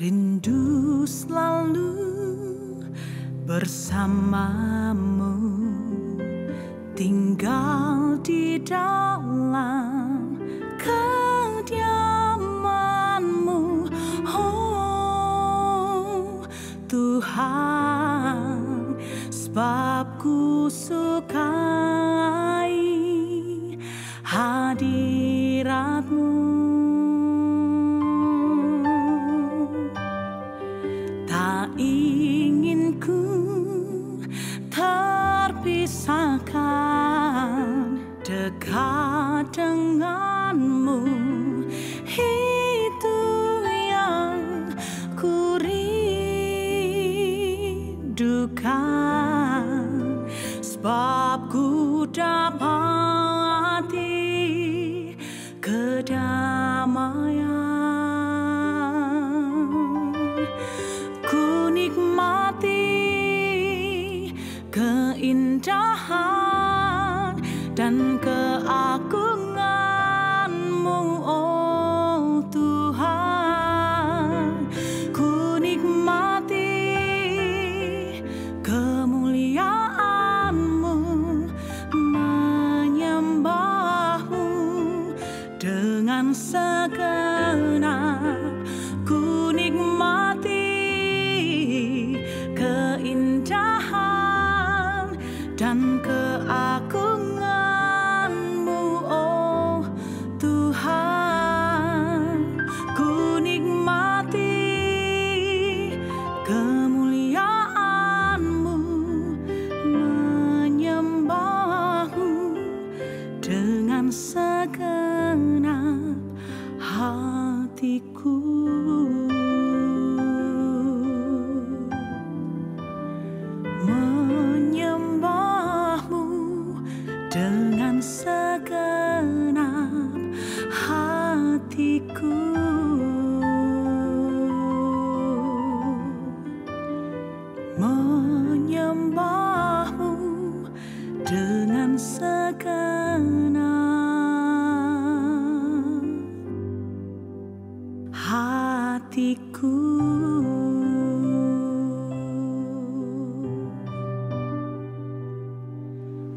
Rindu selalu bersamamu, tinggal di dalam kediamanmu. Oh Tuhan, sebab ku sukai hadiratmu. Tak ingin ku terpisahkan dekat denganmu. Itu yang ku rindukan, sebab ku dapati kedamaian. Ku nikmati keindahan dan keagunganmu, oh Tuhan. Ku nikmati kemuliaanmu, menyembahmu dengan segenap. Ku nikmati keindahan dan keagunganmu, oh Tuhan. Ku nikmati kemuliaanmu, menyembahmu dengan segenap hatiku. Menyembahmu dengan segenap hatiku. Menyembahmu dengan segenap hatiku.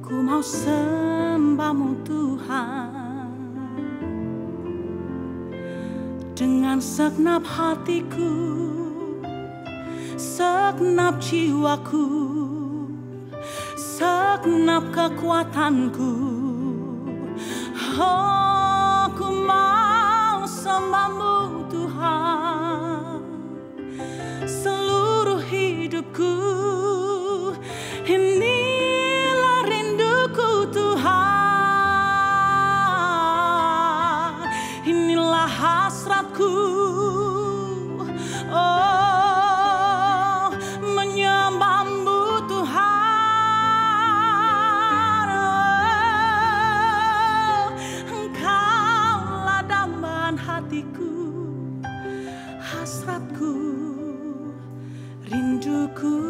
Ku mau sembahmu Tuhan dengan segenap hatiku, segenap jiwaku, segenap kekuatanku. Oh, ku mau sembahmu Tuhan seluruh hidupku. Inilah rinduku Tuhan, inilah hasratku. Oh, menyembahmu Tuhan. Oh, Engkaulah dambaan hatiku, hasratku, rinduku.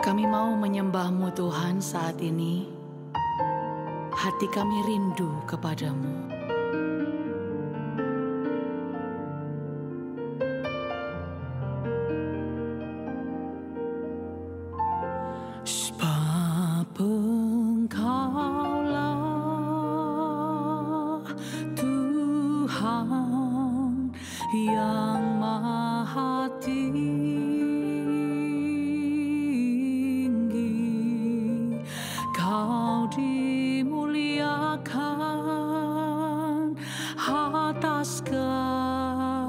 Kami mau menyembahmu Tuhan saat ini. Hati kami rindu kepadamu. Sebab Engkaulah Tuhan yang Maha Tinggi. Kau dimuliakan atas segala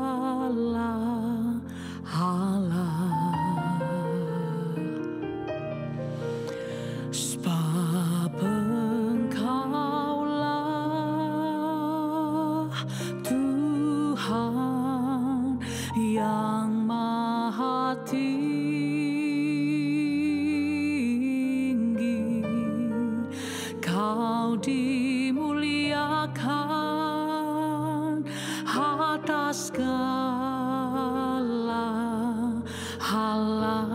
hala. Sebab Engkaulah Tuhan yang Maha Tinggi. atas segala hala.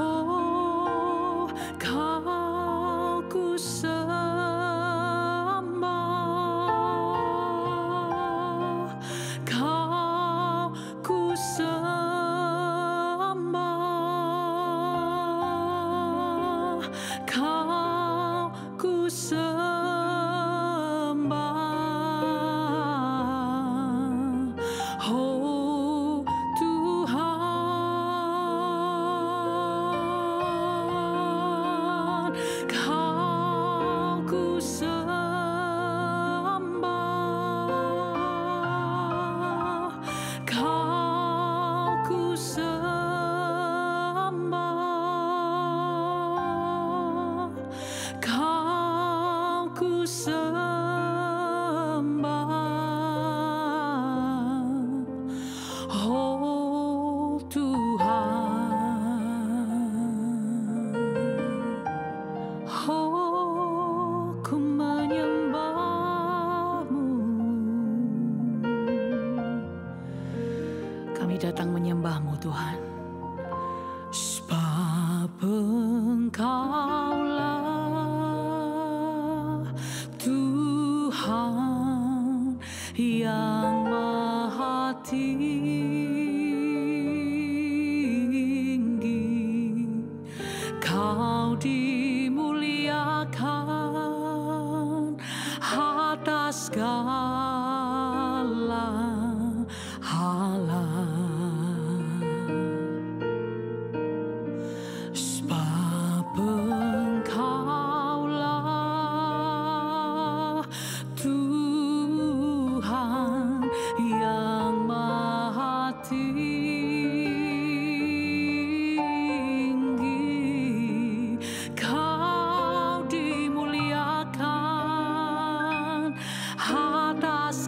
Oh, Kau ku sembah, Kau ku sembah, Kau ku sembah. Oh Tuhan, Kau ku sembah, Kau ku sembah, Kau ku sembah. Oh Tuhan, oh ku menyembah-Mu. Kami datang menyembah-Mu Tuhan, sebab Engkaulah Tuhan yang maha tinggi. Kau dimuliakan atas segala hala. Sebab Engkaulah Tuhan yang maha tinggi. Kau dimuliakan atas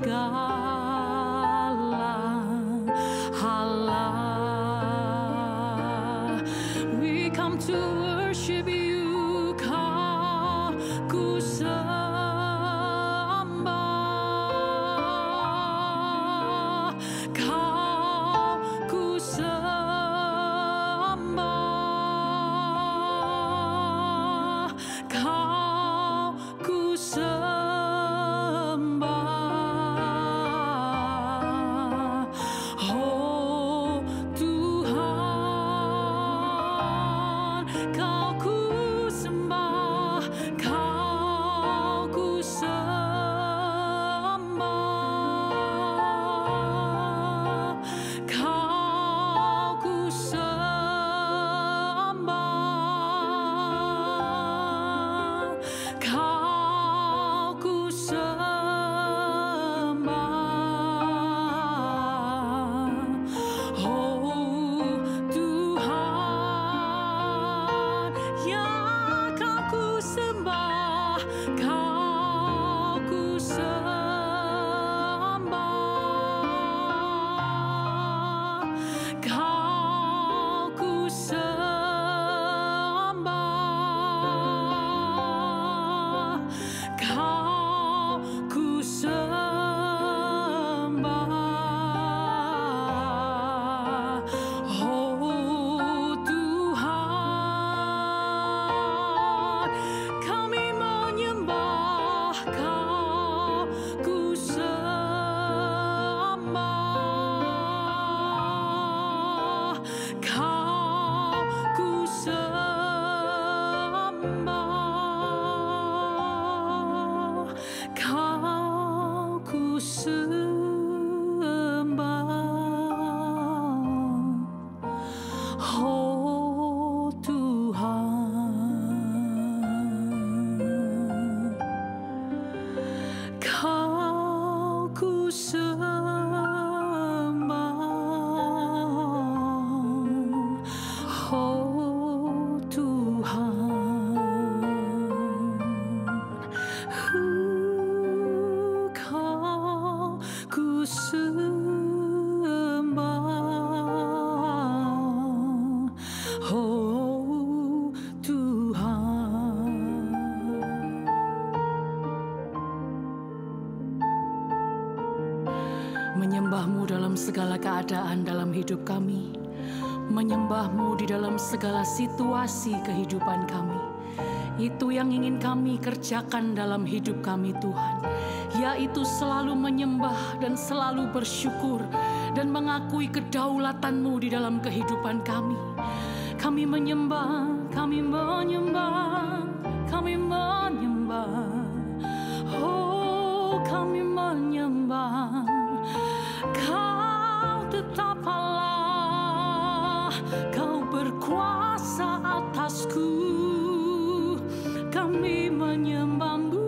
menyembah-Mu dalam segala keadaan dalam hidup kami, menyembah-Mu di dalam segala situasi kehidupan kami. Itu yang ingin kami kerjakan dalam hidup kami, Tuhan, yaitu selalu menyembah dan selalu bersyukur dan mengakui kedaulatan-Mu di dalam kehidupan kami. Kami menyembah, kami menyembah, kami menyembah. Oh, kami menyembah. Kau tetap Allah, Kau berkuasa atasku. Kami menyembah-Mu,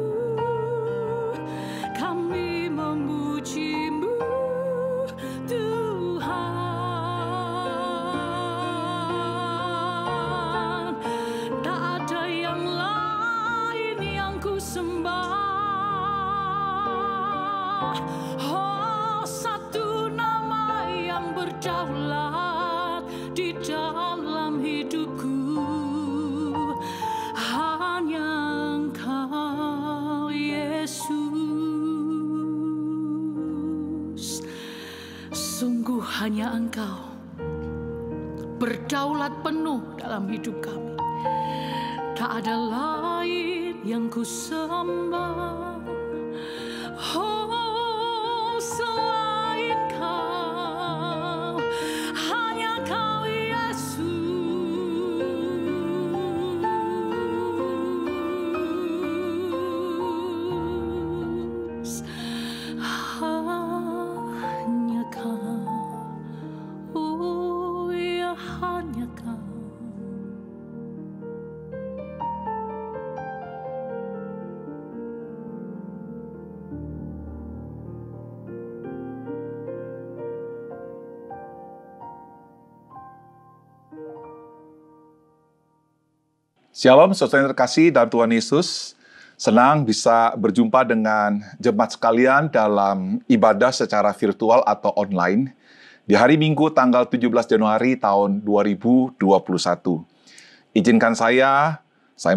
kami memuji-Mu, Tuhan. Tak ada yang lain yang ku sembah. Oh, satu nama yang berdaulat di dalam hidupku, hanya Engkau, Yesus. Sungguh hanya Engkau berdaulat penuh dalam hidup kami. Tak ada lain yang ku sembah. Oh, selain Kau, hanya Kau, Yesus. Hanya Kau, oh ya, hanya Kau. Shalom, saudara yang terkasih dalam Tuhan Yesus. Senang bisa berjumpa dengan jemaat sekalian dalam ibadah secara virtual atau online di hari Minggu tanggal 17 Januari tahun 2021. Izinkan saya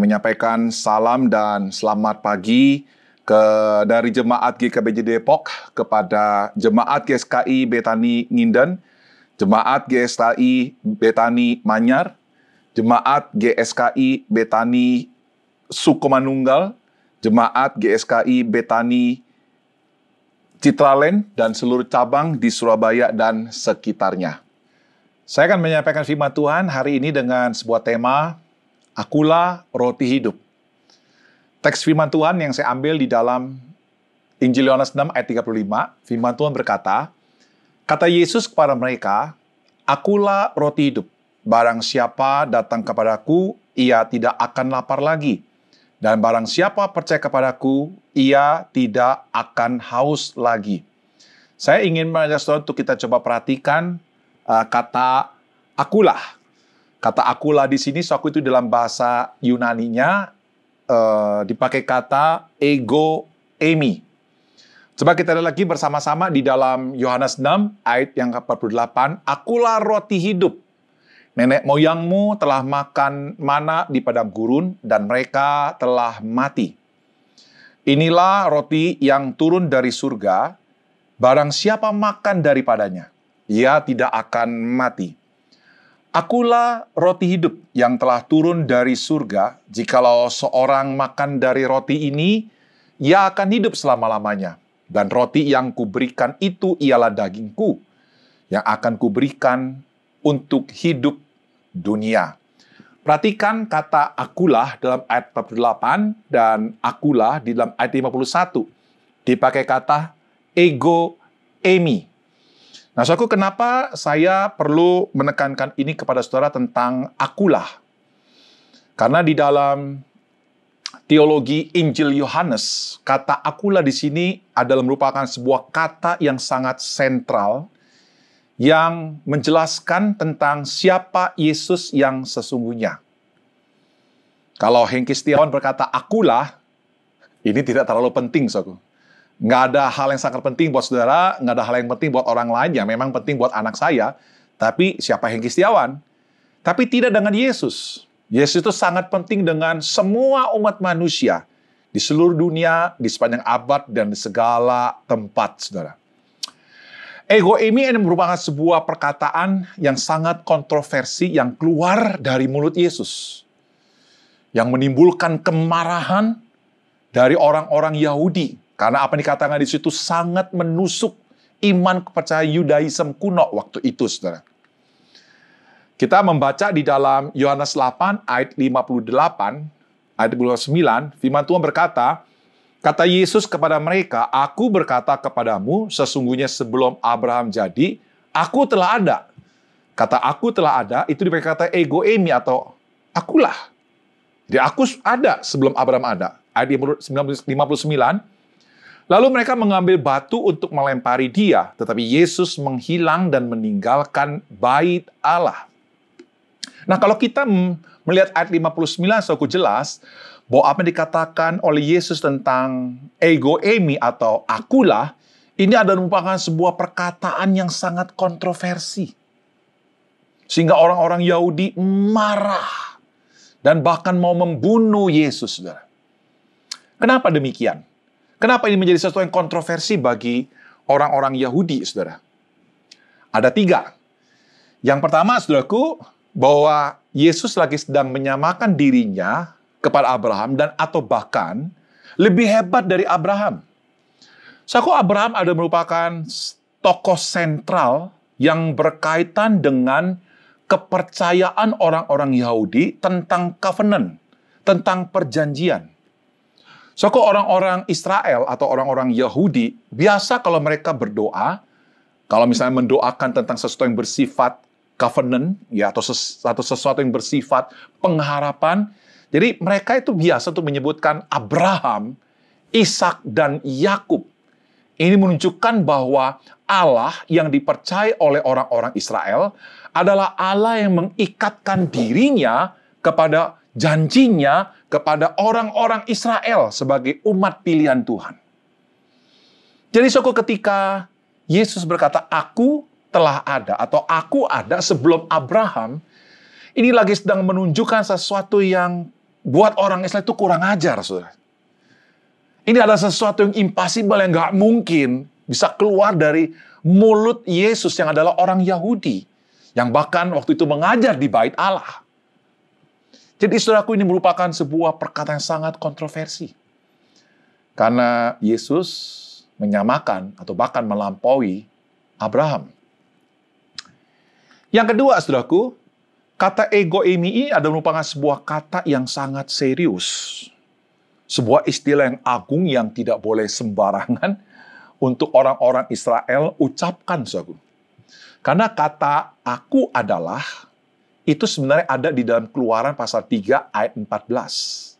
menyampaikan salam dan selamat pagi dari Jemaat GKBJ Depok kepada Jemaat GSKI Betani Nginden, Jemaat GSKI Betani Manyar, Jemaat GSKI Betani Sukomanunggal, Jemaat GSKI Betani Citraland, dan seluruh cabang di Surabaya dan sekitarnya. Saya akan menyampaikan firman Tuhan hari ini dengan sebuah tema, Akulah Roti Hidup. Teks firman Tuhan yang saya ambil di dalam Injil Yohanes 6 ayat 35, firman Tuhan berkata, kata Yesus kepada mereka, Akulah roti hidup. Barang siapa datang kepadaku, ia tidak akan lapar lagi. Dan barang siapa percaya kepadaku, ia tidak akan haus lagi. Saya ingin mengajak saudara untuk kita coba perhatikan kata akulah. Kata akulah di sini, suatu itu dalam bahasa Yunaninya dipakai kata ego emi. Coba kita lihat lagi bersama-sama di dalam Yohanes 6 ayat yang ke-48. Akulah roti hidup. Nenek moyangmu telah makan mana di padang gurun, dan mereka telah mati. Inilah roti yang turun dari surga, barang siapa makan daripadanya, ia tidak akan mati. Akulah roti hidup yang telah turun dari surga, jikalau seorang makan dari roti ini, ia akan hidup selama-lamanya. Dan roti yang kuberikan itu ialah dagingku, yang akan kuberikan untuk hidup dunia. Perhatikan kata akulah dalam ayat 48 dan akulah di dalam ayat 51. Dipakai kata ego emi. Nah, saudaraku, kenapa saya perlu menekankan ini kepada saudara tentang akulah? Karena di dalam teologi Injil Yohanes, kata akulah di sini adalah merupakan sebuah kata yang sangat sentral yang menjelaskan tentang siapa Yesus yang sesungguhnya. Kalau Hengki Setiawan berkata akulah, ini tidak terlalu penting, saudaraku. Nggak ada hal yang sangat penting buat saudara, nggak ada hal yang penting buat orang lain, yang memang penting buat anak saya. Tapi siapa Hengki Setiawan? Tapi tidak dengan Yesus. Yesus itu sangat penting dengan semua umat manusia di seluruh dunia, di sepanjang abad, dan di segala tempat, saudara. Ego eimi ini merupakan sebuah perkataan yang sangat kontroversi yang keluar dari mulut Yesus. Yang menimbulkan kemarahan dari orang-orang Yahudi. Karena apa yang dikatakan di situ sangat menusuk iman kepercayaan Yudaism kuno waktu itu, saudara. Kita membaca di dalam Yohanes 8 ayat 58, ayat 59, firman Tuhan berkata, kata Yesus kepada mereka, aku berkata kepadamu, sesungguhnya sebelum Abraham jadi, aku telah ada. Kata aku telah ada, itu dipakai kata ego eimi atau akulah. Jadi aku ada sebelum Abraham ada. Ayat 59, lalu mereka mengambil batu untuk melempari dia, tetapi Yesus menghilang dan meninggalkan bait Allah. Nah, kalau kita melihat ayat 59, saudaraku jelas bahwa apa yang dikatakan oleh Yesus tentang ego eimi atau akulah, ini adalah merupakan sebuah perkataan yang sangat kontroversi. Sehingga orang-orang Yahudi marah dan bahkan mau membunuh Yesus, saudara. Kenapa demikian? Kenapa ini menjadi sesuatu yang kontroversi bagi orang-orang Yahudi, saudara? Ada 3. Yang pertama, saudaraku, bahwa Yesus lagi sedang menyamakan dirinya kepada Abraham dan atau bahkan lebih hebat dari Abraham. Saudaraku, Abraham adalah merupakan tokoh sentral yang berkaitan dengan kepercayaan orang-orang Yahudi tentang covenant, tentang perjanjian. Saudaraku, orang-orang Israel atau orang-orang Yahudi, biasa kalau mereka berdoa, kalau misalnya mendoakan tentang sesuatu yang bersifat covenant, ya, atau sesuatu yang bersifat pengharapan. Jadi mereka itu biasa untuk menyebutkan Abraham, Ishak, dan Yakub. Ini menunjukkan bahwa Allah yang dipercaya oleh orang-orang Israel adalah Allah yang mengikatkan dirinya kepada janjinya kepada orang-orang Israel sebagai umat pilihan Tuhan. Jadi suatu ketika Yesus berkata, aku telah ada, atau aku ada sebelum Abraham, ini lagi sedang menunjukkan sesuatu yang buat orang Islam itu kurang ajar, saudara. Ini adalah sesuatu yang impossible, yang nggak mungkin bisa keluar dari mulut Yesus yang adalah orang Yahudi, yang bahkan waktu itu mengajar di bait Allah. Jadi saudaraku, ini merupakan sebuah perkataan yang sangat kontroversi. Karena Yesus menyamakan atau bahkan melampaui Abraham. Yang kedua, saudaraku, kata ego eimi adalah merupakan sebuah kata yang sangat serius. Sebuah istilah yang agung yang tidak boleh sembarangan untuk orang-orang Israel ucapkan, saudaraku. Karena kata aku adalah, itu sebenarnya ada di dalam Keluaran pasal 3 ayat 14.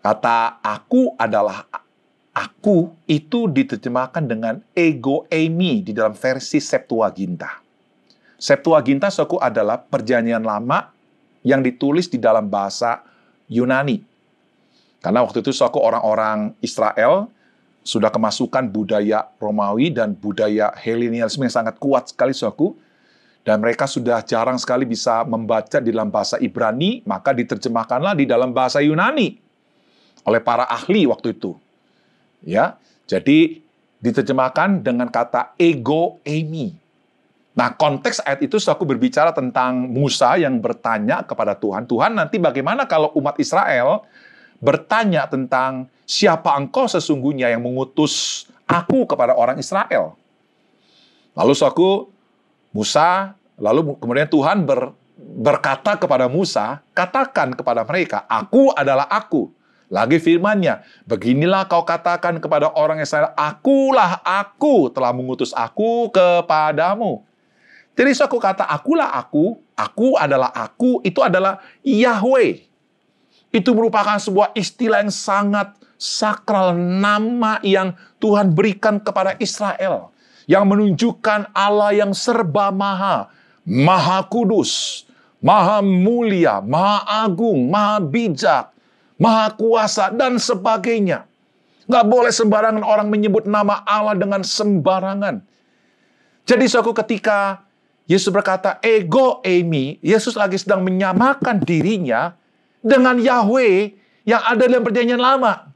Kata aku adalah aku itu diterjemahkan dengan ego eimi di dalam versi Septuaginta. Septuaginta, saudaraku, adalah perjanjian lama yang ditulis di dalam bahasa Yunani. Karena waktu itu, saudaraku, orang-orang Israel sudah kemasukan budaya Romawi dan budaya Helenialisme yang sangat kuat sekali, saudaraku. Dan mereka sudah jarang sekali bisa membaca di dalam bahasa Ibrani, maka diterjemahkanlah di dalam bahasa Yunani oleh para ahli waktu itu. Ya, jadi diterjemahkan dengan kata ego eimi. Nah, konteks ayat itu aku berbicara tentang Musa yang bertanya kepada Tuhan, Tuhan, nanti bagaimana kalau umat Israel bertanya tentang siapa engkau sesungguhnya yang mengutus aku kepada orang Israel? Lalu kemudian Tuhan berkata kepada Musa, katakan kepada mereka, aku adalah aku. Lagi firman-Nya, beginilah kau katakan kepada orang Israel, akulah aku telah mengutus aku kepadamu. Jadi suatu kata akulah aku adalah aku, itu adalah Yahweh. Itu merupakan sebuah istilah yang sangat sakral, nama yang Tuhan berikan kepada Israel. Yang menunjukkan Allah yang serba maha, maha kudus, maha mulia, maha agung, maha bijak, maha kuasa, dan sebagainya. Nggak boleh sembarangan orang menyebut nama Allah dengan sembarangan. Jadi suatu ketika Yesus berkata, ego eimi, Yesus lagi sedang menyamakan dirinya dengan Yahweh yang ada dalam perjanjian lama.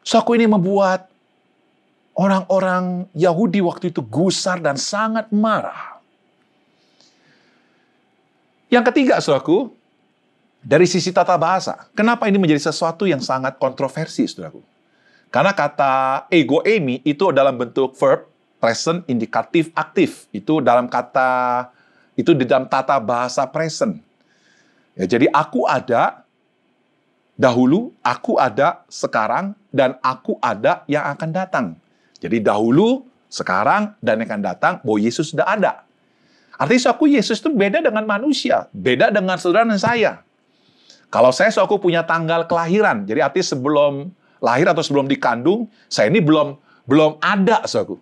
Suatu ini membuat Orang-orang Yahudi waktu itu gusar dan sangat marah. Yang ketiga, saudaraku, dari sisi tata bahasa. Kenapa ini menjadi sesuatu yang sangat kontroversi, saudaraku? Karena kata ego eimi itu dalam bentuk verb, present, indikatif, aktif. Itu di dalam tata bahasa present. Ya, jadi aku ada dahulu, aku ada sekarang, dan aku ada yang akan datang. Jadi dahulu, sekarang, dan yang akan datang, bahwa Yesus sudah ada. Artinya Yesus itu beda dengan manusia, beda dengan saudara dan saya. Kalau saya punya tanggal kelahiran, jadi artinya sebelum lahir atau sebelum dikandung, saya ini belum ada, saudaraku.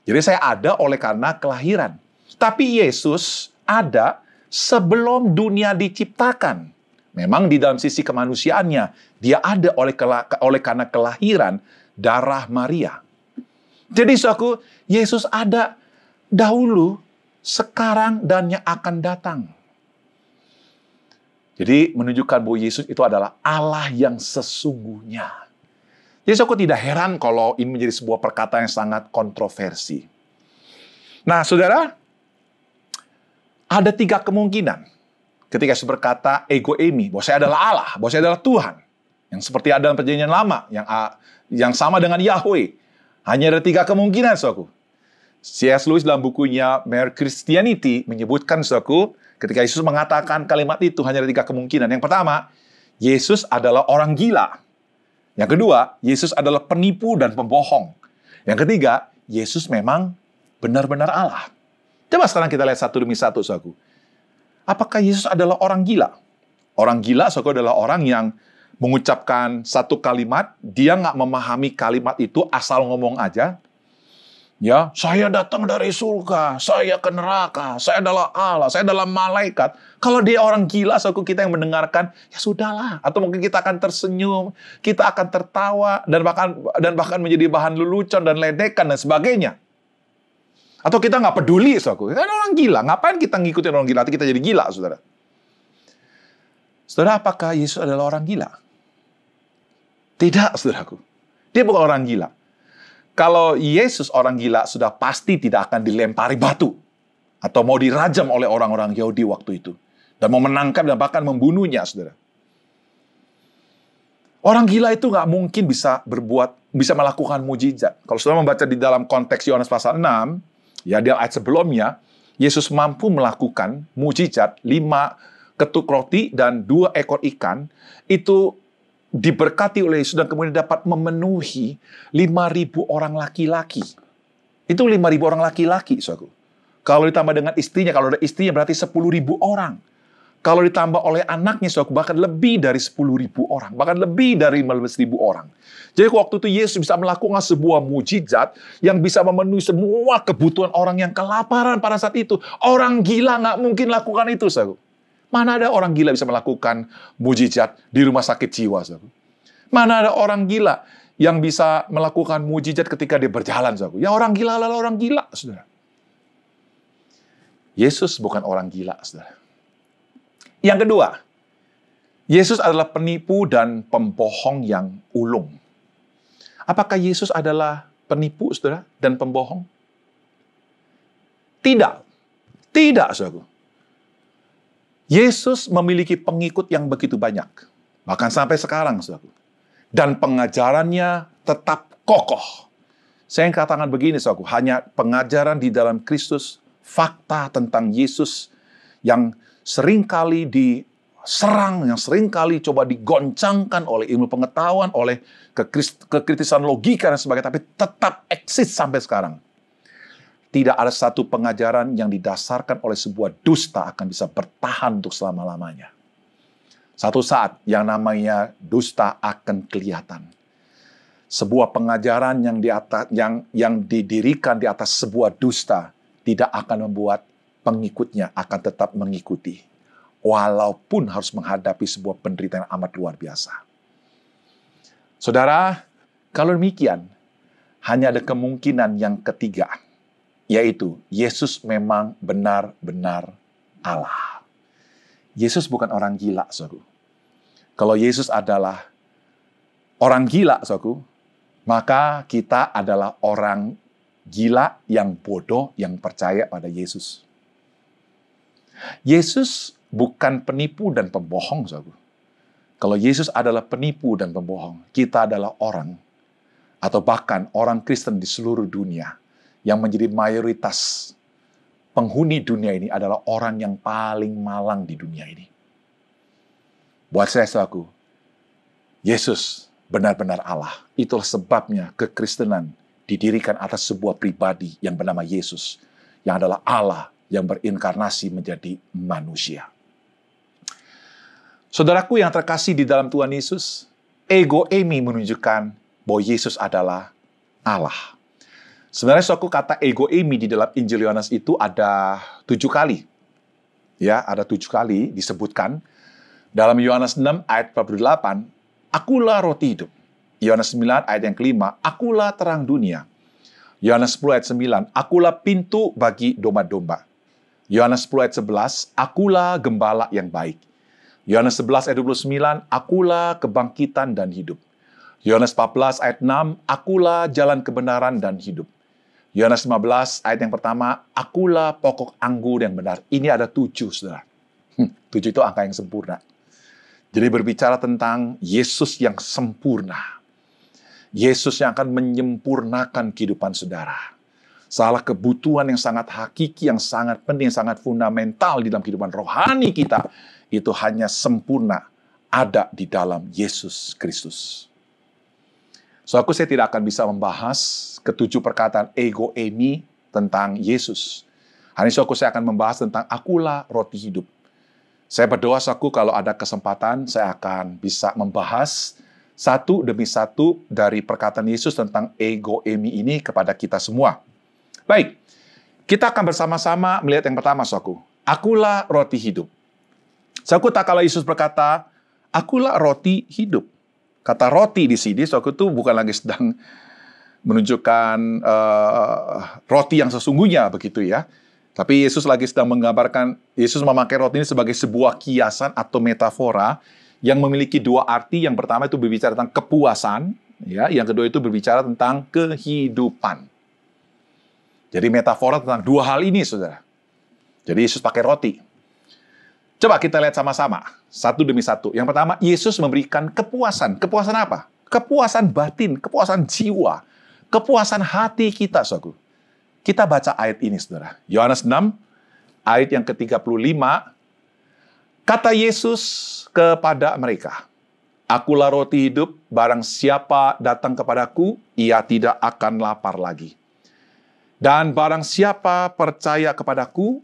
Jadi saya ada oleh karena kelahiran. Tapi Yesus ada sebelum dunia diciptakan. Memang di dalam sisi kemanusiaannya, dia ada oleh karena kelahiran darah Maria. Jadi saudaraku, Yesus ada dahulu, sekarang, dan yang akan datang. Jadi menunjukkan bahwa Yesus itu adalah Allah yang sesungguhnya. Jadi saudaraku, tidak heran kalau ini menjadi sebuah perkataan yang sangat kontroversi. Nah, saudara, ada 3 kemungkinan ketika Yesus berkata ego eimi, bahwa saya adalah Allah, bahwa saya adalah Tuhan. Yang seperti ada dalam perjanjian lama, yang sama dengan Yahweh. Hanya ada 3 kemungkinan, saudaraku. C.S. Lewis dalam bukunya Mere Christianity menyebutkan, saudaraku, ketika Yesus mengatakan kalimat itu hanya ada 3 kemungkinan. Yang pertama, Yesus adalah orang gila. Yang kedua, Yesus adalah penipu dan pembohong. Yang ketiga, Yesus memang benar-benar Allah. Coba sekarang kita lihat satu demi satu, saudaraku. Apakah Yesus adalah orang gila? Orang gila, saudaraku, adalah orang yang mengucapkan satu kalimat, dia nggak memahami kalimat itu, asal ngomong aja. Ya, saya datang dari surga, saya ke neraka, saya adalah Allah, saya adalah malaikat. Kalau dia orang gila, saudaraku, kita yang mendengarkan, ya sudahlah. Atau mungkin kita akan tersenyum, kita akan tertawa, dan bahkan menjadi bahan lelucon dan ledekan dan sebagainya. Atau kita nggak peduli, saudaraku. Kan orang gila, ngapain kita ngikutin orang gila? Nanti kita jadi gila, saudara. Saudara, apakah Yesus adalah orang gila? Tidak, saudaraku. Dia bukan orang gila. Kalau Yesus orang gila, sudah pasti tidak akan dilempari batu. Atau mau dirajam oleh orang-orang Yahudi waktu itu. Dan mau menangkap dan bahkan membunuhnya, saudara. Orang gila itu nggak mungkin bisa melakukan mujizat. Kalau saudara membaca di dalam konteks Yohanes pasal 6, ya, di ayat sebelumnya, Yesus mampu melakukan mujizat 5 ketuk roti dan 2 ekor ikan, itu diberkati oleh Yesus dan kemudian dapat memenuhi 5.000 orang laki-laki. Itu 5.000 orang laki-laki, saudaraku. Kalau ditambah dengan istrinya, kalau ada istrinya berarti 10.000 orang. Kalau ditambah oleh anaknya, saudaraku, bahkan lebih dari 10.000 orang. Bahkan lebih dari 15.000 orang. Jadi waktu itu Yesus bisa melakukan sebuah mujizat yang bisa memenuhi semua kebutuhan orang yang kelaparan pada saat itu. Orang gila nggak mungkin lakukan itu, saudaraku. Mana ada orang gila bisa melakukan mujizat di rumah sakit jiwa, saudaraku. Mana ada orang gila yang bisa melakukan mujizat ketika dia berjalan, saudaraku. Ya, orang gila adalah orang gila, saudara. Yesus bukan orang gila, saudara. Yang kedua, Yesus adalah penipu dan pembohong yang ulung. Apakah Yesus adalah penipu, saudara, dan pembohong? Tidak. Tidak, saudaraku. Yesus memiliki pengikut yang begitu banyak. Bahkan sampai sekarang, saudaraku. Dan pengajarannya tetap kokoh. Saya katakan begini, saudaraku. Hanya pengajaran di dalam Kristus, fakta tentang Yesus yang seringkali diserang, yang seringkali coba digoncangkan oleh ilmu pengetahuan, oleh kekritisan logika dan sebagainya, tapi tetap eksis sampai sekarang. Tidak ada satu pengajaran yang didasarkan oleh sebuah dusta akan bisa bertahan untuk selama-lamanya. Satu saat yang namanya dusta akan kelihatan. Sebuah pengajaran yang didirikan di atas sebuah dusta tidak akan membuat pengikutnya akan tetap mengikuti. Walaupun harus menghadapi sebuah penderitaan yang amat luar biasa. Saudara, kalau demikian, hanya ada kemungkinan yang ketiga, yaitu Yesus memang benar-benar Allah. Yesus bukan orang gila, saudaraku. Kalau Yesus adalah orang gila, saudaraku, maka kita adalah orang gila yang bodoh yang percaya pada Yesus. Yesus bukan penipu dan pembohong, saudara. Kalau Yesus adalah penipu dan pembohong, kita adalah orang, atau bahkan orang Kristen di seluruh dunia, yang menjadi mayoritas penghuni dunia ini adalah orang yang paling malang di dunia ini. Buat saya, saudaraku, Yesus benar-benar Allah. Itulah sebabnya kekristenan didirikan atas sebuah pribadi yang bernama Yesus, yang adalah Allah yang berinkarnasi menjadi manusia. Saudaraku yang terkasih di dalam Tuhan Yesus, ego eimi menunjukkan bahwa Yesus adalah Allah. Sebenarnya suatu kata ego eimi di dalam Injil Yohanes itu ada 7 kali. Ya, ada 7 kali disebutkan. Dalam Yohanes 6 ayat 48, akulah roti hidup. Yohanes 9 ayat yang kelima, akulah terang dunia. Yohanes 10 ayat 9, akulah pintu bagi domba-domba. Yohanes 10 ayat 11, akulah gembala yang baik. Yohanes 11 ayat 29, akulah kebangkitan dan hidup. Yohanes 14 ayat 6, akulah jalan kebenaran dan hidup. Yohanes 15 ayat yang pertama, akulah pokok anggur yang benar. Ini ada 7, saudara. 7 itu angka yang sempurna. Jadi berbicara tentang Yesus yang sempurna. Yesus yang akan menyempurnakan kehidupan saudara. Salah kebutuhan yang sangat hakiki, yang sangat penting, yang sangat fundamental di dalam kehidupan rohani kita, itu hanya sempurna ada di dalam Yesus Kristus. Soalnya saya tidak akan bisa membahas ketujuh perkataan ego eimi tentang Yesus. Hari ini saya akan membahas tentang akulah roti hidup. Saya berdoa kalau ada kesempatan saya akan bisa membahas satu demi satu dari perkataan Yesus tentang ego eimi ini kepada kita semua. Baik, kita akan bersama-sama melihat yang pertama, saudaraku. Akulah roti hidup. Saudaraku, tak kala Yesus berkata, akulah roti hidup. Kata roti di sini, saudaraku, itu bukan lagi sedang menunjukkan roti yang sesungguhnya, begitu ya. Tapi Yesus lagi sedang menggambarkan, Yesus memakai roti ini sebagai sebuah kiasan atau metafora yang memiliki 2 arti. Yang pertama itu berbicara tentang kepuasan, ya. Yang kedua itu berbicara tentang kehidupan. Jadi metafora tentang 2 hal ini, saudara. Jadi Yesus pakai roti. Coba kita lihat sama-sama, satu demi satu. Yang pertama, Yesus memberikan kepuasan. Kepuasan apa? Kepuasan batin, kepuasan jiwa, kepuasan hati kita, saudara. Kita baca ayat ini, saudara. Yohanes 6, ayat yang ke-35. Kata Yesus kepada mereka, akulah roti hidup, barang siapa datang kepadaku, ia tidak akan lapar lagi. Dan barang siapa percaya kepadaku,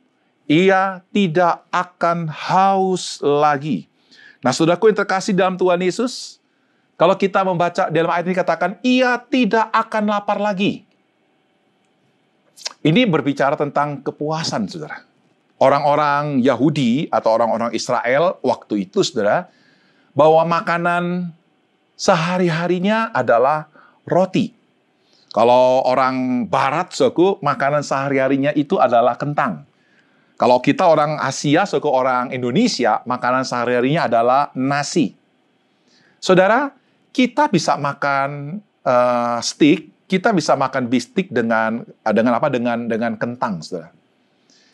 ia tidak akan haus lagi. Nah, saudaraku yang terkasih dalam Tuhan Yesus, kalau kita membaca dalam ayat ini katakan, ia tidak akan lapar lagi. Ini berbicara tentang kepuasan, saudara. Orang-orang Yahudi atau orang-orang Israel waktu itu, saudara, bahwa makanan sehari-harinya adalah roti. Kalau orang Barat, saudaraku, makanan sehari-harinya itu adalah kentang. Kalau kita orang Asia, saudaraku, orang Indonesia, makanan sehari-harinya adalah nasi. Saudara, kita bisa makan steak, kita bisa makan bistik dengan apa? Dengan kentang, saudara.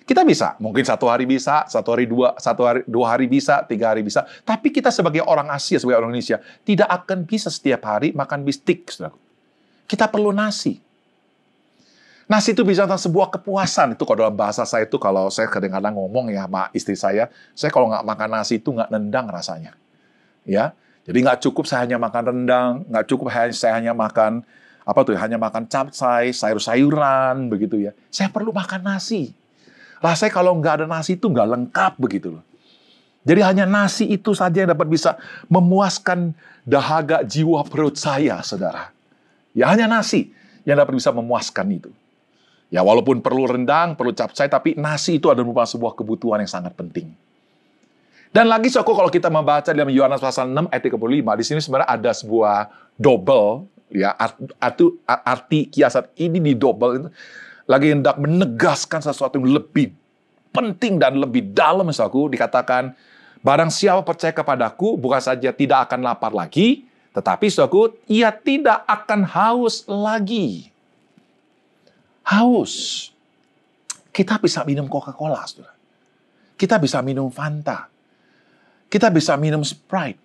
Kita bisa, mungkin 1 hari bisa, 1 hari 2 hari bisa, 3 hari bisa. Tapi kita sebagai orang Asia, sebagai orang Indonesia, tidak akan bisa setiap hari makan bistik, saudara. Kita perlu nasi. Nasi itu bisa tentang sebuah kepuasan. Itu kalau dalam bahasa saya itu, kalau saya kadang-kadang ngomong ya sama istri saya kalau nggak makan nasi itu nggak nendang rasanya. Ya, jadi nggak cukup saya hanya makan rendang, nggak cukup saya hanya makan hanya makan capcay, sayur-sayuran, begitu ya. Saya perlu makan nasi. Rasanya kalau nggak ada nasi itu nggak lengkap, begitu loh. Jadi hanya nasi itu saja yang dapat bisa memuaskan dahaga jiwa perut saya, saudara. Ya hanya nasi yang dapat bisa memuaskan itu. Ya walaupun perlu rendang, perlu capcay, tapi nasi itu adalah merupakan sebuah kebutuhan yang sangat penting. Dan lagi kalau kita membaca dalam Yohanes pasal 6 ayat 35, di sini sebenarnya ada sebuah double, ya arti kiasan ini di double, lagi hendak menegaskan sesuatu yang lebih penting dan lebih dalam, dikatakan, barang siapa percaya kepadaku, bukan saja tidak akan lapar lagi, Tetapi saudaraku, ia tidak akan haus lagi. Haus. Kita bisa minum Coca-Cola, saudara. Kita bisa minum Fanta. Kita bisa minum Sprite.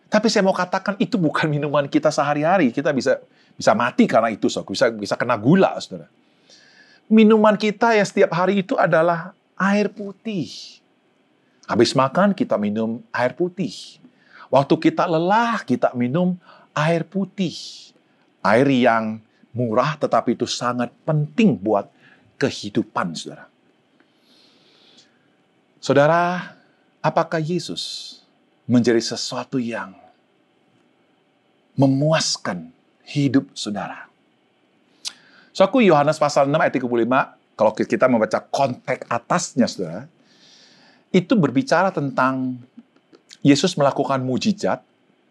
Tapi saya mau katakan itu bukan minuman kita sehari-hari. Kita bisa mati karena itu, saudara. Bisa kena gula, saudara. Minuman kita yang setiap hari itu adalah air putih. Habis makan, kita minum air putih. Waktu kita lelah, kita minum air putih. Air yang murah, tetapi itu sangat penting buat kehidupan, saudara. Saudara, apakah Yesus menjadi sesuatu yang memuaskan hidup saudara? Saudaraku, Yohanes pasal 6 ayat 35, kalau kita membaca konteks atasnya, saudara, itu berbicara tentang Yesus melakukan mujizat,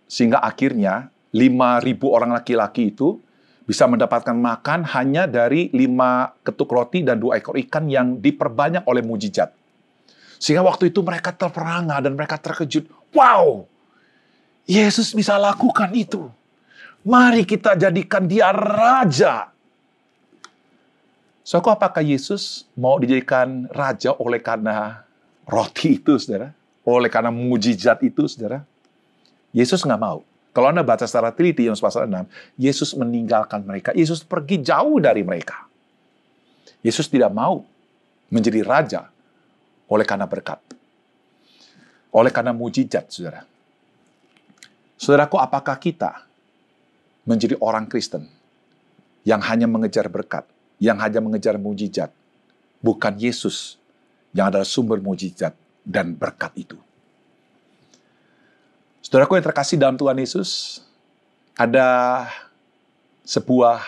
sehingga akhirnya 5.000 orang laki-laki itu bisa mendapatkan makan hanya dari 5 ketuk roti dan 2 ekor ikan yang diperbanyak oleh mujizat. Sehingga waktu itu mereka terperangah dan mereka terkejut. Wow, Yesus bisa lakukan itu. Mari kita jadikan dia raja. So, apakah Yesus mau dijadikan raja oleh karena roti itu, saudara? Oleh karena mujizat itu, saudara? Yesus nggak mau. Kalau Anda baca secara teliti, Yohanes pasal 6, Yesus meninggalkan mereka. Yesus pergi jauh dari mereka. Yesus tidak mau menjadi raja oleh karena berkat. Oleh karena mujizat, saudara. Saudaraku, apakah kita menjadi orang Kristen yang hanya mengejar berkat, yang hanya mengejar mujizat, bukan Yesus yang adalah sumber mujizat dan berkat itu? Saudaraku yang terkasih dalam Tuhan Yesus, ada sebuah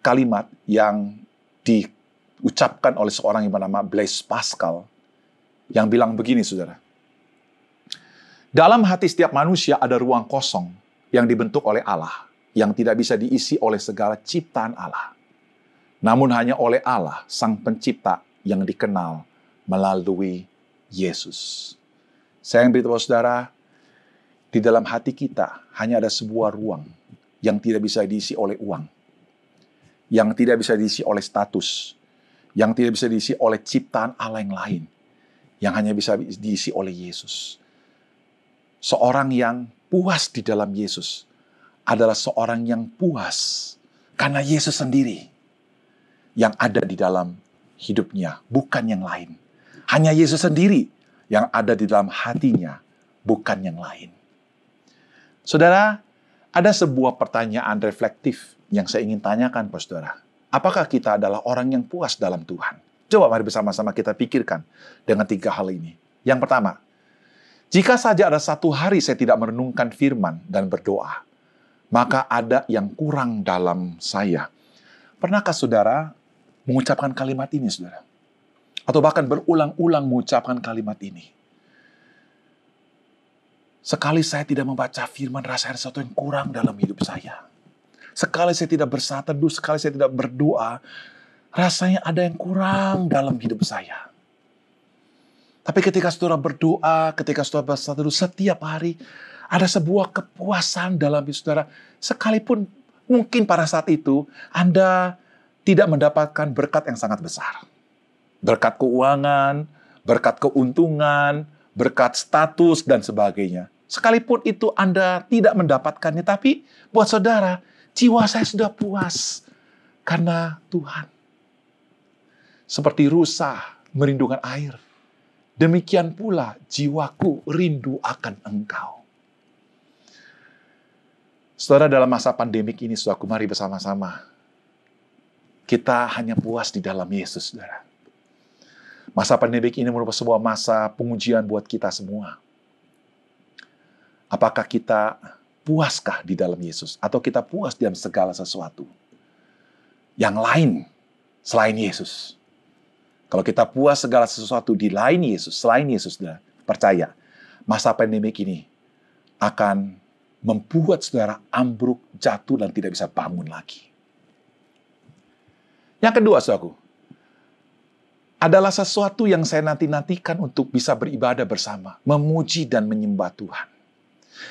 kalimat yang diucapkan oleh seorang yang bernama Blaise Pascal, yang bilang begini, saudara. Dalam hati setiap manusia ada ruang kosong yang dibentuk oleh Allah, yang tidak bisa diisi oleh segala ciptaan Allah. Namun hanya oleh Allah, Sang Pencipta, yang dikenal melalui Yesus. Saya yang beritahu saudara, di dalam hati kita hanya ada sebuah ruang yang tidak bisa diisi oleh uang, yang tidak bisa diisi oleh status, yang tidak bisa diisi oleh ciptaan Allah yang lain, yang hanya bisa diisi oleh Yesus. Seorang yang puas di dalam Yesus adalah seorang yang puas karena Yesus sendiri yang ada di dalam hidupnya, bukan yang lain. Hanya Yesus sendiri yang ada di dalam hatinya, bukan yang lain. Saudara, ada sebuah pertanyaan reflektif yang saya ingin tanyakan pada saudara. Apakah kita adalah orang yang puas dalam Tuhan? Coba mari bersama-sama kita pikirkan dengan 3 hal ini. Yang pertama, jika saja ada satu hari saya tidak merenungkan firman dan berdoa, maka ada yang kurang dalam saya. Pernahkah saudara mengucapkan kalimat ini, saudara? Atau bahkan berulang-ulang mengucapkan kalimat ini? Sekali saya tidak membaca firman, rasanya ada sesuatu yang kurang dalam hidup saya. Sekali saya tidak bersatu teduh, sekali saya tidak berdoa, rasanya ada yang kurang dalam hidup saya. Tapi ketika saudara berdoa, ketika saudara bersatu teduh setiap hari, ada sebuah kepuasan dalam hidup saudara. Sekalipun mungkin pada saat itu Anda tidak mendapatkan berkat yang sangat besar. Berkat keuangan, berkat keuntungan, berkat status, dan sebagainya. Sekalipun itu Anda tidak mendapatkannya, tapi buat saudara, jiwa saya sudah puas karena Tuhan. Seperti rusa merindukan air, demikian pula jiwaku rindu akan Engkau. Saudara, dalam masa pandemik ini, saudaraku, mari bersama-sama kita hanya puas di dalam Yesus, saudara. Masa pandemik ini merupakan sebuah masa pengujian buat kita semua. Apakah kita puaskah di dalam Yesus? Atau kita puas dalam segala sesuatu yang lain selain Yesus? Kalau kita puas segala sesuatu di lain Yesus, selain Yesus, saudara, percaya, masa pandemik ini akan membuat saudara ambruk, jatuh, dan tidak bisa bangun lagi. Yang kedua, saudaraku, adalah sesuatu yang saya nanti-nantikan untuk bisa beribadah bersama, memuji dan menyembah Tuhan.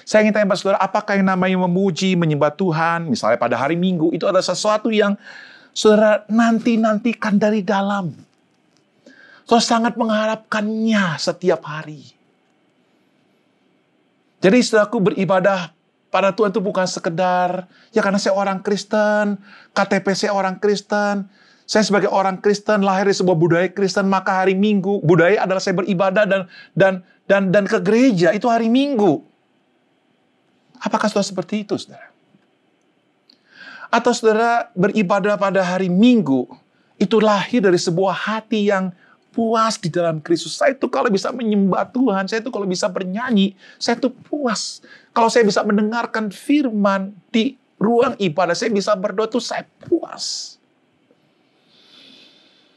Saya ingin tanya pada saudara, apakah yang namanya memuji, menyembah Tuhan, misalnya pada hari Minggu, itu adalah sesuatu yang saudara nanti-nantikan dari dalam. Saudara sangat mengharapkannya setiap hari. Jadi saudaraku, beribadah pada Tuhan itu bukan sekedar, ya karena saya orang Kristen, KTP saya orang Kristen, saya sebagai orang Kristen, lahir di sebuah budaya Kristen, maka hari Minggu, budaya adalah saya beribadah dan ke gereja, itu hari Minggu. Apakah saudara seperti itu, saudara? Atau saudara beribadah pada hari Minggu, itu lahir dari sebuah hati yang puas di dalam Kristus. Saya itu kalau bisa menyembah Tuhan, saya itu kalau bisa bernyanyi, saya itu puas. Kalau saya bisa mendengarkan firman di ruang ibadah, saya bisa berdoa, itu saya puas.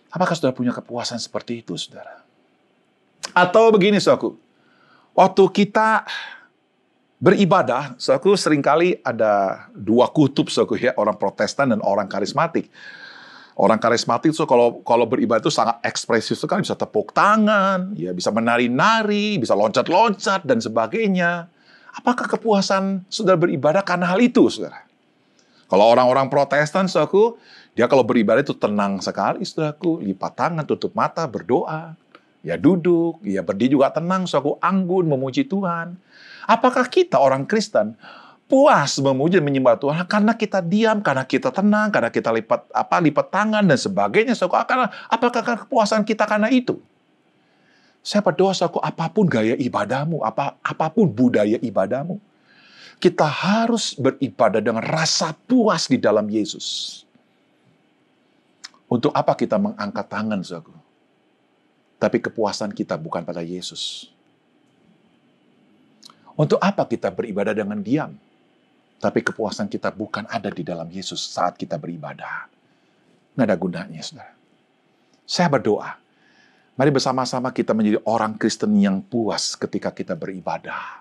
Apakah saudara punya kepuasan seperti itu, saudara? Atau begini, saudaraku, waktu kita beribadah, saudaraku, seringkali ada dua kutub, saudaraku, ya, orang Protestan dan orang karismatik. Orang karismatik itu kalau beribadah itu sangat ekspresif sekali, bisa tepuk tangan, ya bisa menari-nari, bisa loncat-loncat dan sebagainya. Apakah kepuasan saudara beribadah karena hal itu, saudara? Kalau orang-orang Protestan, saudaraku, dia kalau beribadah itu tenang sekali, saudaraku, lipat tangan, tutup mata, berdoa, ya duduk, ya berdiri juga tenang, saudaraku, anggun, memuji Tuhan. Apakah kita orang Kristen puas memuji dan menyembah Tuhan karena kita diam, karena kita tenang, karena kita lipat tangan dan sebagainya? Apakah kepuasan kita karena itu? Saya berdoa, saudaraku, apapun gaya ibadahmu, apapun budaya ibadahmu, kita harus beribadah dengan rasa puas di dalam Yesus. Untuk apa kita mengangkat tangan, saudaraku? Tapi kepuasan kita bukan pada Yesus. Untuk apa kita beribadah dengan diam? Tapi kepuasan kita bukan ada di dalam Yesus saat kita beribadah. Nggak ada gunanya, saudara. Saya berdoa, mari bersama-sama kita menjadi orang Kristen yang puas ketika kita beribadah.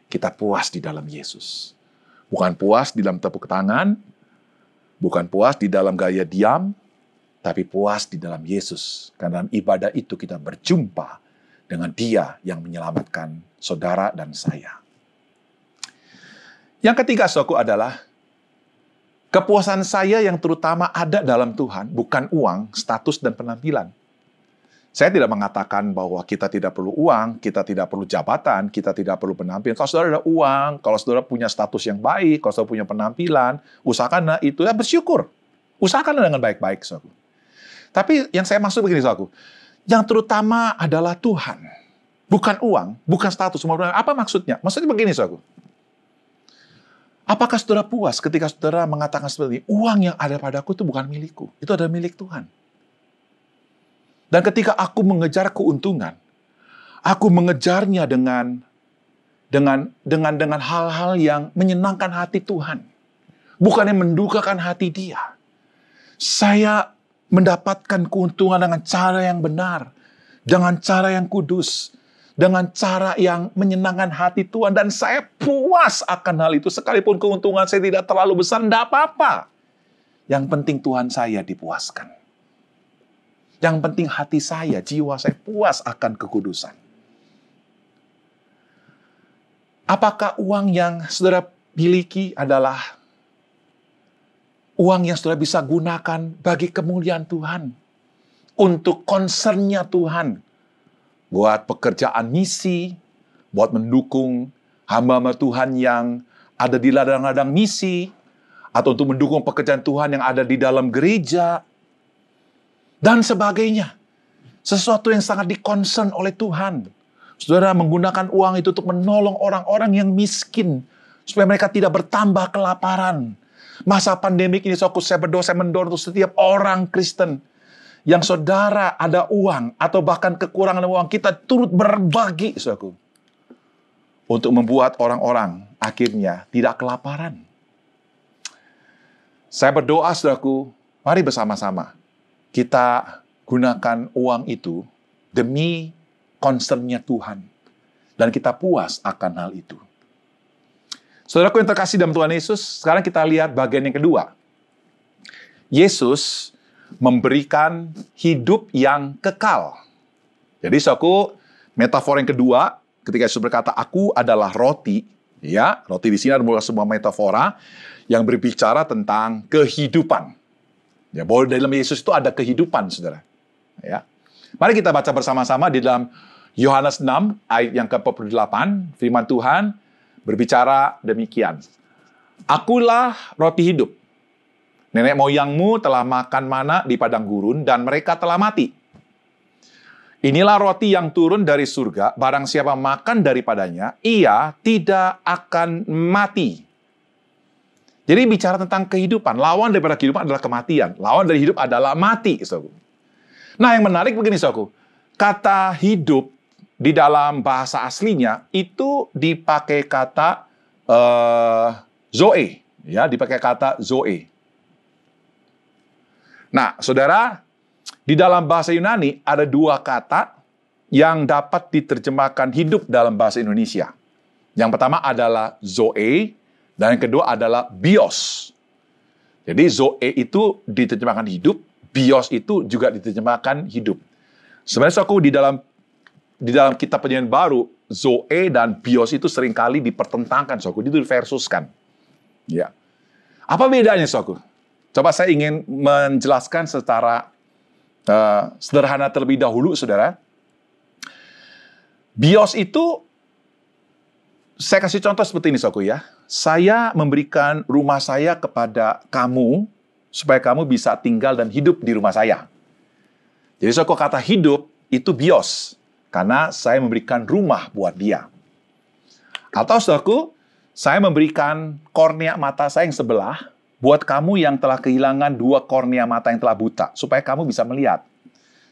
Kita puas di dalam Yesus. Bukan puas di dalam tepuk tangan, bukan puas di dalam gaya diam, tapi puas di dalam Yesus. Karena dalam ibadah itu kita berjumpa dengan Dia yang menyelamatkan saudara dan saya. Yang ketiga, saudaraku, adalah kepuasan saya yang terutama ada dalam Tuhan, bukan uang, status, dan penampilan. Saya tidak mengatakan bahwa kita tidak perlu uang, kita tidak perlu jabatan, kita tidak perlu penampilan. Kalau saudara ada uang, kalau saudara punya status yang baik, kalau saudara punya penampilan, usahakanlah itu, ya bersyukur. Usahakanlah dengan baik-baik, saudaraku. Tapi yang saya maksud begini, saudaraku, yang terutama adalah Tuhan. Bukan uang, bukan status. Apa maksudnya? Maksudnya begini, saudaraku. Apakah saudara puas ketika saudara mengatakan seperti ini? Uang yang ada padaku itu bukan milikku. Itu adalah milik Tuhan. Dan ketika aku mengejar keuntungan, aku mengejarnya dengan hal-hal yang menyenangkan hati Tuhan. Bukan yang mendukakan hati Dia. Saya mendapatkan keuntungan dengan cara yang benar. Dengan cara yang kudus. Dengan cara yang menyenangkan hati Tuhan. Dan saya puas akan hal itu. Sekalipun keuntungan saya tidak terlalu besar, tidak apa-apa. Yang penting Tuhan saya dipuaskan. Yang penting hati saya, jiwa saya puas akan kekudusan. Apakah uang yang saudara miliki adalah uang yang saudara bisa gunakan bagi kemuliaan Tuhan? Untuk concernnya Tuhan. Buat pekerjaan misi, buat mendukung hamba-hamba Tuhan yang ada di ladang-ladang misi, atau untuk mendukung pekerjaan Tuhan yang ada di dalam gereja, dan sebagainya. Sesuatu yang sangat di-concern oleh Tuhan. Saudara menggunakan uang itu untuk menolong orang-orang yang miskin, supaya mereka tidak bertambah kelaparan. Masa pandemik ini, saya berdoa, saya mendorong untuk setiap orang Kristen, yang saudara ada uang, atau bahkan kekurangan uang, kita turut berbagi, saudaraku, untuk membuat orang-orang akhirnya tidak kelaparan. Saya berdoa, saudaraku, mari bersama-sama kita gunakan uang itu demi concern-nya Tuhan. Dan kita puas akan hal itu. Saudaraku yang terkasih dalam Tuhan Yesus, sekarang kita lihat bagian yang kedua. Yesus memberikan hidup yang kekal. Jadi, saudaraku, metafor yang kedua, ketika Yesus berkata, aku adalah roti, Ya, roti di sini adalah sebuah metafora yang berbicara tentang kehidupan. Ya, bahwa dalam Yesus itu ada kehidupan, saudara. Ya. Mari kita baca bersama-sama di dalam Yohanes 6 ayat yang ke-48, firman Tuhan berbicara demikian. Akulah roti hidup. Nenek moyangmu telah makan mana di padang gurun dan mereka telah mati. Inilah roti yang turun dari surga, barang siapa makan daripadanya, ia tidak akan mati. Jadi bicara tentang kehidupan, lawan daripada kehidupan adalah kematian. Lawan dari hidup adalah mati, saudaraku. Nah, yang menarik begini, saudaraku. Kata hidup di dalam bahasa aslinya itu dipakai kata zoe, ya, dipakai kata zoe. Nah, saudara, di dalam bahasa Yunani ada dua kata yang dapat diterjemahkan hidup dalam bahasa Indonesia. Yang pertama adalah zoe, dan yang kedua adalah bios. Jadi zoe itu diterjemahkan hidup, bios itu juga diterjemahkan hidup. Sebenarnya aku di dalam kitab Perjanjian Baru, zoe dan bios itu seringkali dipertentangkan, saudaraku, itu diversuskan. Ya. Apa bedanya, saudaraku? Coba saya ingin menjelaskan secara sederhana terlebih dahulu, saudara. Bios itu, saya kasih contoh seperti ini, saudaraku, ya. Saya memberikan rumah saya kepada kamu, supaya kamu bisa tinggal dan hidup di rumah saya. Jadi, saudaraku, kata hidup itu bios, karena saya memberikan rumah buat dia. Atau, saudaraku, saya memberikan kornea mata saya yang sebelah, buat kamu yang telah kehilangan dua kornea mata yang telah buta, supaya kamu bisa melihat.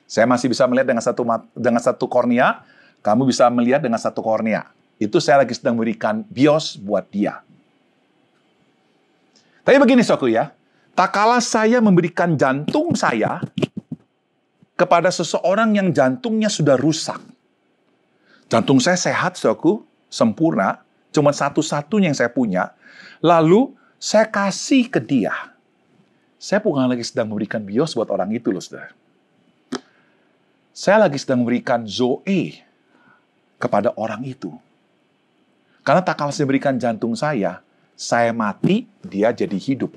Saya masih bisa melihat dengan satu kornea, kamu bisa melihat dengan satu kornea. Itu saya lagi sedang memberikan bios buat dia. Tapi begini, saudaraku, ya, tak kalah saya memberikan jantung saya kepada seseorang yang jantungnya sudah rusak. Jantung saya sehat, saudaraku, sempurna, cuma satu-satunya yang saya punya. Lalu saya kasih ke dia. Saya bukan lagi sedang memberikan bios buat orang itu, loh, saudara. Saya lagi sedang memberikan zoe kepada orang itu. Karena tak kalah saya berikan jantung saya mati, dia jadi hidup.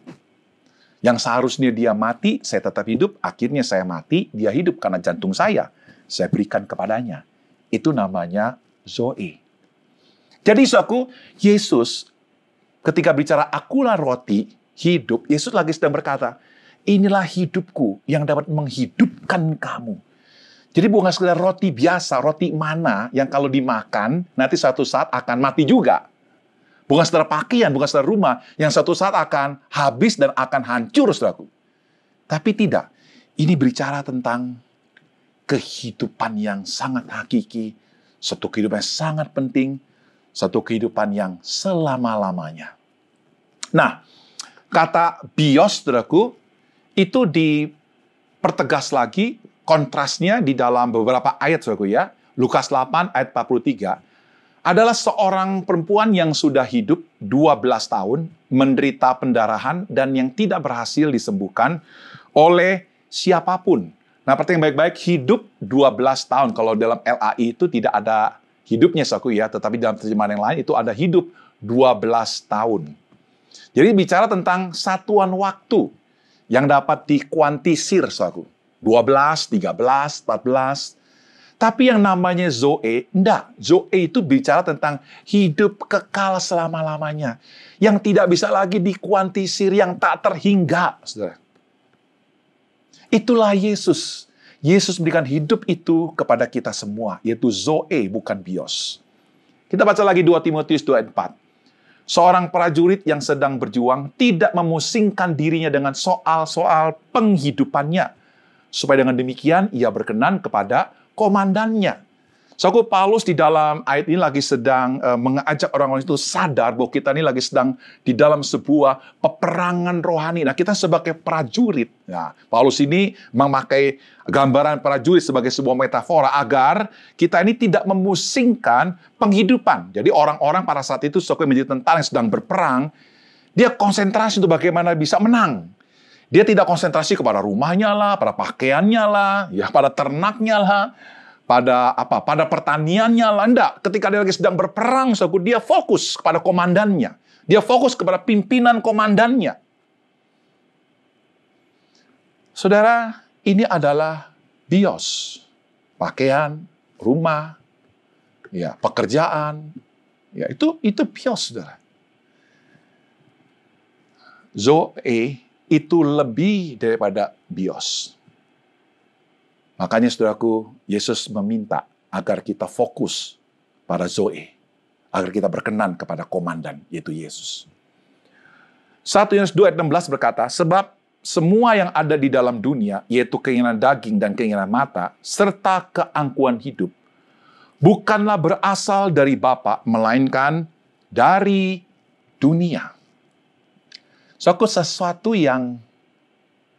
Yang seharusnya dia mati, saya tetap hidup, akhirnya saya mati, dia hidup karena jantung saya berikan kepadanya. Itu namanya zoe. Jadi, saudaraku, Yesus ketika bicara akulah roti hidup, Yesus lagi sedang berkata, inilah hidupku yang dapat menghidupkan kamu. Jadi bukan sekedar roti biasa, roti mana yang kalau dimakan, nanti suatu saat akan mati juga. Bukan sekedar pakaian, bukan sekedar rumah, yang suatu saat akan habis dan akan hancur, saudaraku. Tapi tidak, ini berbicara tentang kehidupan yang sangat hakiki, satu kehidupan yang sangat penting, satu kehidupan yang selama-lamanya. Nah, kata bios, saudaraku, itu dipertegas lagi kontrasnya di dalam beberapa ayat, saudaraku, ya. Lukas 8 ayat 43 adalah seorang perempuan yang sudah hidup 12 tahun, menderita pendarahan, dan yang tidak berhasil disembuhkan oleh siapapun. Nah, perhatikan baik-baik, hidup 12 tahun. Kalau dalam LAI itu tidak ada hidupnya, saudaraku, ya, tetapi dalam terjemahan yang lain itu ada hidup 12 tahun. Jadi bicara tentang satuan waktu yang dapat dikuantisir, saudaraku. 12, 13, 14. Tapi yang namanya zoe, enggak. Zoe itu bicara tentang hidup kekal selama-lamanya. Yang tidak bisa lagi dikuantisir, yang tak terhingga, saudara. Itulah Yesus. Yesus memberikan hidup itu kepada kita semua, yaitu zoe, bukan bios. Kita baca lagi 2 Timotius 2 ayat 4. Seorang prajurit yang sedang berjuang tidak memusingkan dirinya dengan soal-soal penghidupannya, supaya dengan demikian ia berkenan kepada komandannya. Saudaraku, Paulus di dalam ayat ini lagi sedang mengajak orang-orang itu sadar bahwa kita ini lagi sedang di dalam sebuah peperangan rohani. Nah, kita sebagai prajurit, nah, Paulus ini memakai gambaran prajurit sebagai sebuah metafora agar kita ini tidak memusingkan penghidupan. Jadi orang-orang pada saat itu sebagai menjadi tentara yang sedang berperang, dia konsentrasi untuk bagaimana bisa menang. Dia tidak konsentrasi kepada rumahnya lah, pada pakaiannya lah, ya, pada ternaknya lah, pada apa? Pada pertaniannya landa. Ketika dia lagi sedang berperang, saudaraku, dia fokus kepada komandannya. Dia fokus kepada pimpinan komandannya. Saudara, ini adalah bios. Pakaian, rumah, ya, pekerjaan, ya, itu bios, saudara. Zoe itu lebih daripada bios. Makanya, saudaraku, Yesus meminta agar kita fokus pada Zoe, agar kita berkenan kepada komandan, yaitu Yesus. 1 Yohanes 2 ayat 16 berkata, sebab semua yang ada di dalam dunia, yaitu keinginan daging dan keinginan mata, serta keangkuhan hidup, bukanlah berasal dari Bapa, melainkan dari dunia. Sesuatu yang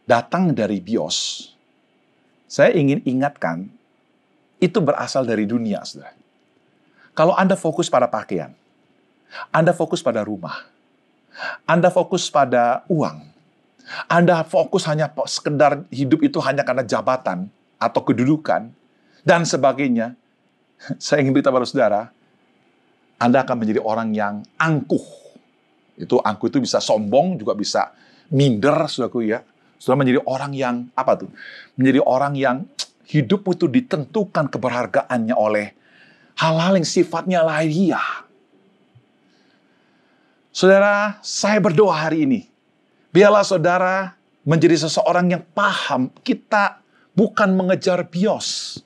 datang dari bios, saya ingin ingatkan, itu berasal dari dunia, saudara. Kalau Anda fokus pada pakaian, Anda fokus pada rumah, Anda fokus pada uang, Anda fokus hanya sekedar hidup itu hanya karena jabatan atau kedudukan, dan sebagainya, saya ingin beritahu pada saudara, Anda akan menjadi orang yang angkuh. Angkuh itu bisa sombong, juga bisa minder, saudaraku ya. Saudara menjadi orang yang, apa tuh? Menjadi orang yang hidup itu ditentukan keberhargaannya oleh hal-hal yang sifatnya lahiriah. Saudara, saya berdoa hari ini, biarlah saudara menjadi seseorang yang paham, kita bukan mengejar bios,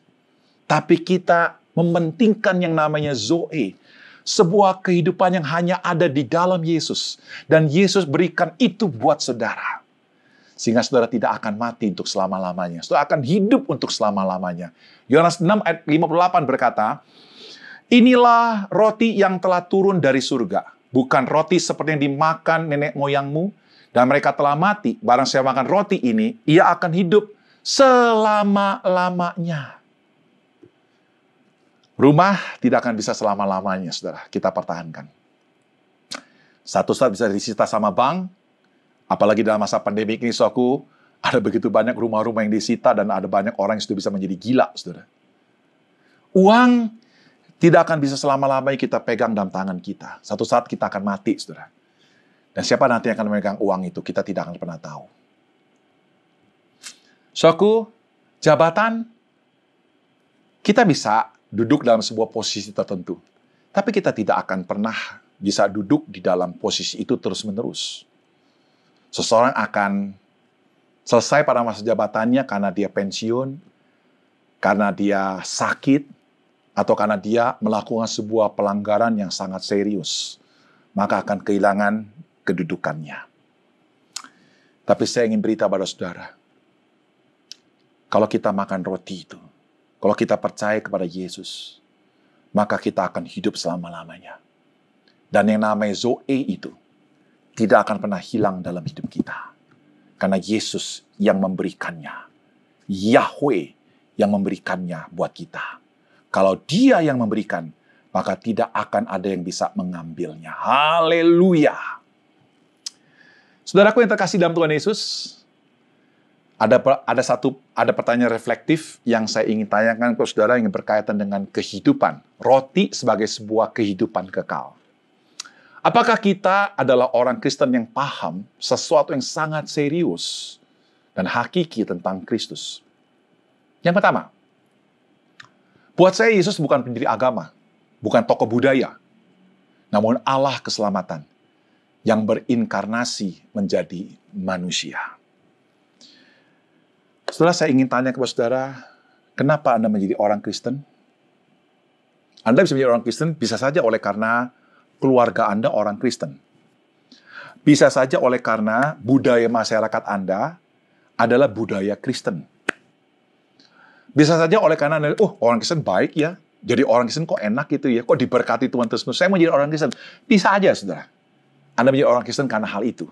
tapi kita mementingkan yang namanya Zoe, sebuah kehidupan yang hanya ada di dalam Yesus, dan Yesus berikan itu buat saudara. Sehingga saudara tidak akan mati untuk selama-lamanya. Saudara akan hidup untuk selama-lamanya. Yohanes 6 ayat 58 berkata, inilah roti yang telah turun dari surga. Bukan roti seperti yang dimakan nenek moyangmu. Dan mereka telah mati. Barang saya makan roti ini, ia akan hidup selama-lamanya. Rumah tidak akan bisa selama-lamanya, saudara. Kita pertahankan. Satu saat bisa disita sama bank. Apalagi dalam masa pandemi ini, saudaraku, ada begitu banyak rumah-rumah yang disita dan ada banyak orang yang sudah bisa menjadi gila, saudara. Uang tidak akan bisa selama-lamanya kita pegang dalam tangan kita. Satu saat kita akan mati, saudara. Dan siapa nanti yang akan memegang uang itu, kita tidak akan pernah tahu. Saudaraku, jabatan, kita bisa duduk dalam sebuah posisi tertentu. Tapi kita tidak akan pernah bisa duduk di dalam posisi itu terus-menerus. Seseorang akan selesai pada masa jabatannya karena dia pensiun, karena dia sakit, atau karena dia melakukan sebuah pelanggaran yang sangat serius. Maka akan kehilangan kedudukannya. Tapi saya ingin beritahu pada saudara, kalau kita makan roti itu, kalau kita percaya kepada Yesus, maka kita akan hidup selama-lamanya. Dan yang namanya Zoe itu, tidak akan pernah hilang dalam hidup kita. Karena Yesus yang memberikannya. Yahweh yang memberikannya buat kita. Kalau Dia yang memberikan, maka tidak akan ada yang bisa mengambilnya. Haleluya. Saudaraku yang terkasih dalam Tuhan Yesus, ada pertanyaan reflektif yang saya ingin tanyakan ke saudara yang berkaitan dengan kehidupan. Roti sebagai sebuah kehidupan kekal. Apakah kita adalah orang Kristen yang paham sesuatu yang sangat serius dan hakiki tentang Kristus? Yang pertama, buat saya Yesus bukan pendiri agama, bukan tokoh budaya, namun Allah keselamatan yang berinkarnasi menjadi manusia. Setelah saya ingin tanya kepada saudara, kenapa Anda menjadi orang Kristen? Anda bisa menjadi orang Kristen bisa saja oleh karena keluarga Anda orang Kristen. Bisa saja oleh karena budaya masyarakat Anda adalah budaya Kristen. Bisa saja oleh karena Anda, orang Kristen baik ya, jadi orang Kristen kok enak gitu ya, kok diberkati Tuhan terus-menerus, saya mau jadi orang Kristen. Bisa aja, saudara. Anda menjadi orang Kristen karena hal itu.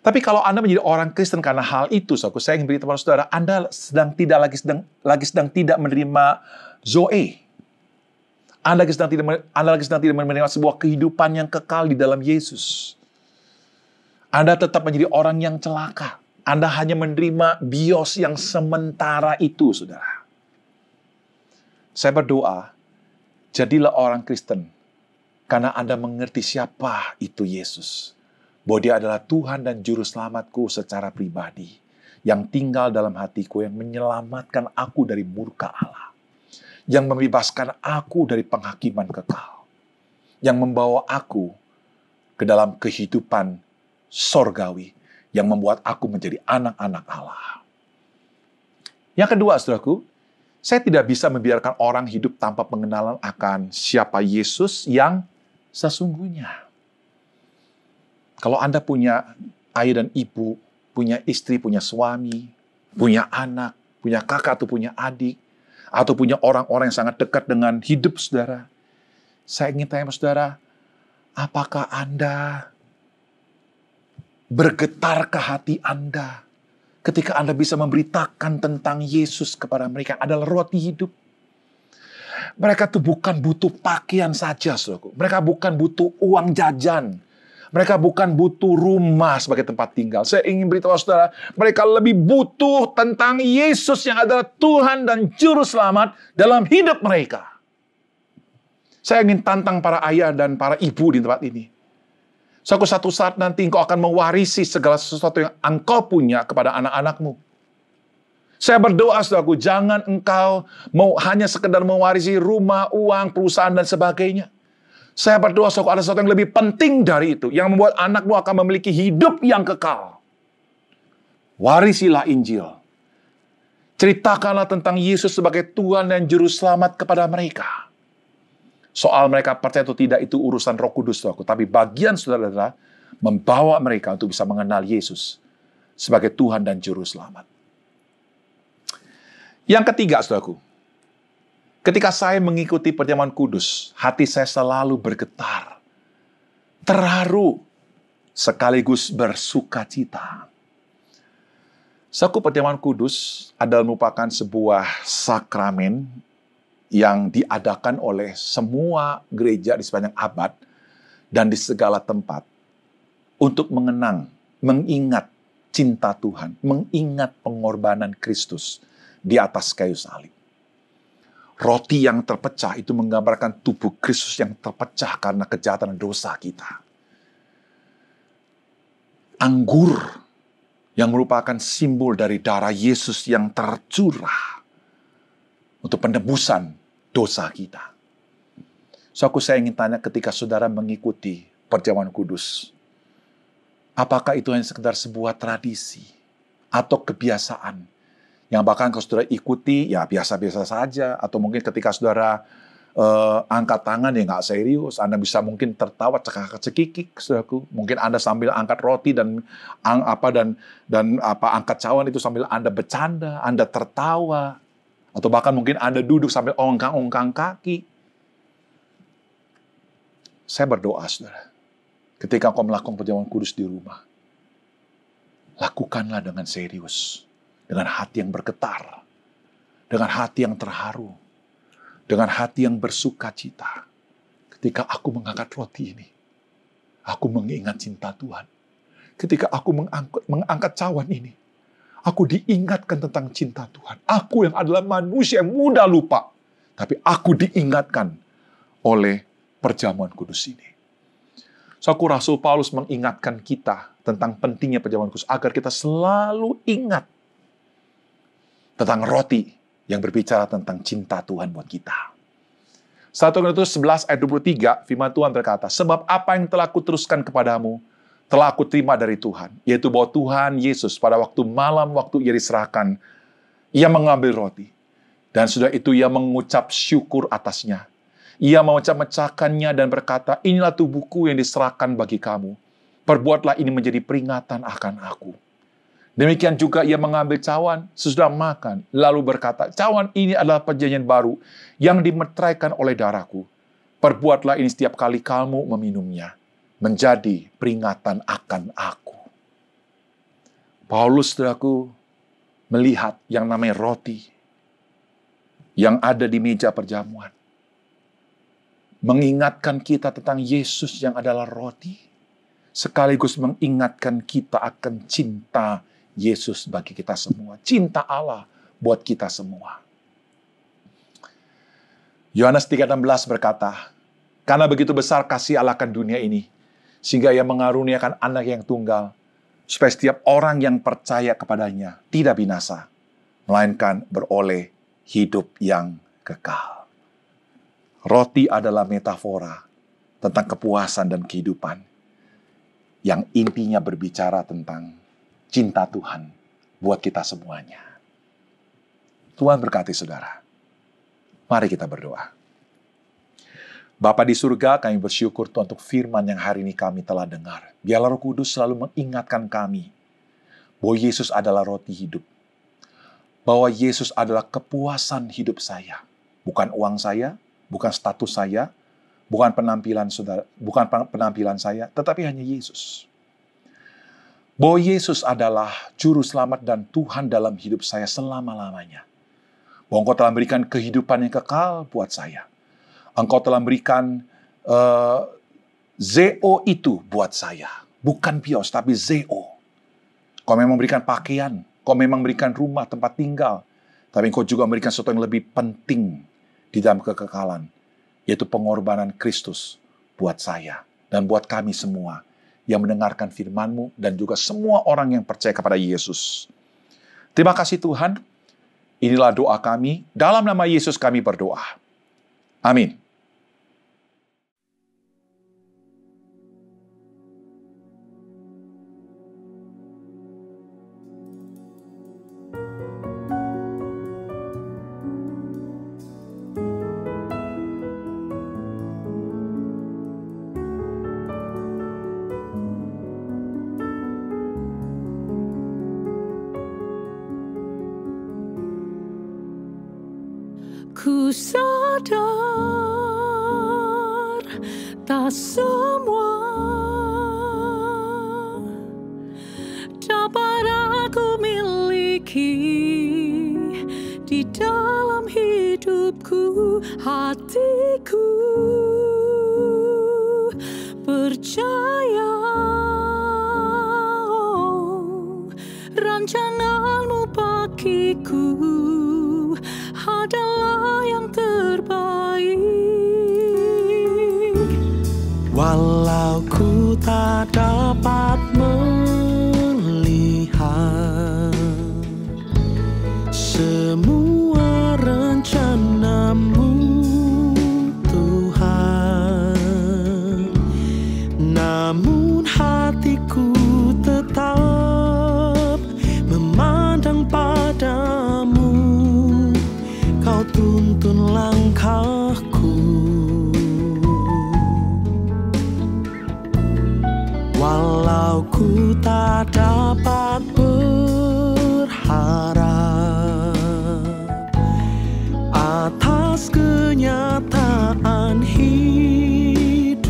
Tapi kalau Anda menjadi orang Kristen karena hal itu, saya ingin beritahu kepada saudara, Anda sedang tidak menerima Zoe. Anda lagi sedang tidak menerima sebuah kehidupan yang kekal di dalam Yesus. Anda tetap menjadi orang yang celaka. Anda hanya menerima bios yang sementara itu, saudara. Saya berdoa, jadilah orang Kristen karena Anda mengerti siapa itu Yesus. Bahwa Dia adalah Tuhan dan Juru Selamatku secara pribadi. Yang tinggal dalam hatiku, yang menyelamatkan aku dari murka Allah. Yang membebaskan aku dari penghakiman kekal. Yang membawa aku ke dalam kehidupan sorgawi. Yang membuat aku menjadi anak-anak Allah. Yang kedua, saudaraku, saya tidak bisa membiarkan orang hidup tanpa pengenalan akan siapa Yesus yang sesungguhnya. Kalau Anda punya ayah dan ibu, punya istri, punya suami, punya anak, punya kakak atau punya adik, atau punya orang-orang yang sangat dekat dengan hidup saudara, saya ingin tanya saudara, apakah Anda bergetarkah hati Anda ketika Anda bisa memberitakan tentang Yesus kepada mereka adalah roti hidup? Mereka tuh bukan butuh pakaian saja, saudaraku. Mereka bukan butuh uang jajan. Mereka bukan butuh rumah sebagai tempat tinggal. Saya ingin beritahu saudara, mereka lebih butuh tentang Yesus yang adalah Tuhan dan Juru Selamat dalam hidup mereka. Saya ingin tantang para ayah dan para ibu di tempat ini. Suatu saat nanti engkau akan mewarisi segala sesuatu yang engkau punya kepada anak-anakmu. Saya berdoa, saudaraku, jangan engkau mau hanya sekedar mewarisi rumah, uang, perusahaan, dan sebagainya. Saya berdoa, saudaraku, ada sesuatu yang lebih penting dari itu, yang membuat anakmu akan memiliki hidup yang kekal. Warisilah Injil. Ceritakanlah tentang Yesus sebagai Tuhan dan Juru Selamat kepada mereka. Soal mereka percaya atau tidak itu urusan Roh Kudus, saudaraku. Tapi bagian saudara membawa mereka untuk bisa mengenal Yesus sebagai Tuhan dan Juru Selamat. Yang ketiga, saudaraku, ketika saya mengikuti perjamuan kudus, hati saya selalu bergetar, terharu, sekaligus bersuka cita. Saudaraku, perjamuan kudus adalah merupakan sebuah sakramen yang diadakan oleh semua gereja di sepanjang abad dan di segala tempat untuk mengingat cinta Tuhan, mengingat pengorbanan Kristus di atas kayu salib. Roti yang terpecah itu menggambarkan tubuh Kristus yang terpecah karena kejahatan dan dosa kita. Anggur yang merupakan simbol dari darah Yesus yang tercurah untuk penebusan dosa kita. Saya ingin tanya ketika saudara mengikuti perjamuan kudus, apakah itu hanya sekedar sebuah tradisi atau kebiasaan yang bahkan kalau saudara ikuti, ya biasa-biasa saja. Atau mungkin ketika saudara angkat tangan, ya nggak serius. Anda bisa mungkin tertawa, cekak-cekikik, saudaraku. Mungkin Anda sambil angkat roti dan angkat cawan itu sambil Anda bercanda, Anda tertawa. Atau bahkan mungkin Anda duduk sambil ongkang-ongkang kaki. Saya berdoa, saudara. Ketika kau melakukan perjamuan kudus di rumah, lakukanlah dengan serius. Dengan hati yang bergetar, dengan hati yang terharu, dengan hati yang bersuka cita. Ketika aku mengangkat roti ini, aku mengingat cinta Tuhan. Ketika aku mengangkat cawan ini, aku diingatkan tentang cinta Tuhan. Aku yang adalah manusia yang mudah lupa, tapi aku diingatkan oleh perjamuan kudus ini. Rasul Paulus mengingatkan kita tentang pentingnya perjamuan kudus agar kita selalu ingat tentang roti yang berbicara tentang cinta Tuhan buat kita. 1 Korintus 11 ayat 23, firman Tuhan berkata, sebab apa yang telah kuteruskan kepadamu, telah aku terima dari Tuhan, yaitu bahwa Tuhan Yesus pada waktu malam, waktu ia diserahkan, ia mengambil roti, dan sudah itu ia mengucap syukur atasnya. Ia memecah-mecahkannya dan berkata, inilah tubuhku yang diserahkan bagi kamu. Perbuatlah ini menjadi peringatan akan aku. Demikian juga ia mengambil cawan sesudah makan, lalu berkata, cawan ini adalah perjanjian baru yang dimeteraikan oleh darahku. Perbuatlah ini setiap kali kamu meminumnya, menjadi peringatan akan aku. Paulus, saudaraku, melihat yang namanya roti yang ada di meja perjamuan. Mengingatkan kita tentang Yesus yang adalah roti, sekaligus mengingatkan kita akan cinta Yesus bagi kita semua. Cinta Allah buat kita semua. Yohanes 3:16 berkata, "Karena begitu besar kasih Allah akan dunia ini, sehingga Ia mengaruniakan anak yang tunggal, supaya setiap orang yang percaya kepadanya tidak binasa, melainkan beroleh hidup yang kekal." Roti adalah metafora tentang kepuasan dan kehidupan yang intinya berbicara tentang cinta Tuhan buat kita semuanya. Tuhan berkati saudara. Mari kita berdoa. Bapa di surga, kami bersyukur Tuhan untuk firman yang hari ini kami telah dengar. Biarlah Roh Kudus selalu mengingatkan kami bahwa Yesus adalah roti hidup. Bahwa Yesus adalah kepuasan hidup saya. Bukan uang saya, bukan status saya, bukan penampilan saudara, bukan penampilan saya, tetapi hanya Yesus. Bahwa Yesus adalah juru selamat dan Tuhan dalam hidup saya selama-lamanya. Bahwa Engkau telah memberikan kehidupan yang kekal buat saya. Engkau telah memberikan Zeo itu buat saya. Bukan Bios, tapi Zeo. Kau memang memberikan pakaian. Kau memang memberikan rumah, tempat tinggal. Tapi Engkau juga memberikan sesuatu yang lebih penting di dalam kekekalan. Yaitu pengorbanan Kristus buat saya. Dan buat kami semua yang mendengarkan firman-Mu. Dan juga semua orang yang percaya kepada Yesus. Terima kasih Tuhan. Inilah doa kami. Dalam nama Yesus kami berdoa. Amin. Ku sadar tak semua dapat aku miliki di dalam hidupku. Hatiku percaya rancangan-Mu bagiku adalah yang terbaik. Walau ku tak dapat melihat semua rencana-Mu, Tuhan, namun hatiku tetap memandang padamu. Kau tuntun langkahku, walau ku tak dapat berharap atas kenyataan hidupku,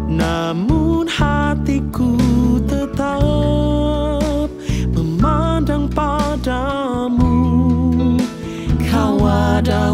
namun hatiku tetap memandang padamu. Kau ada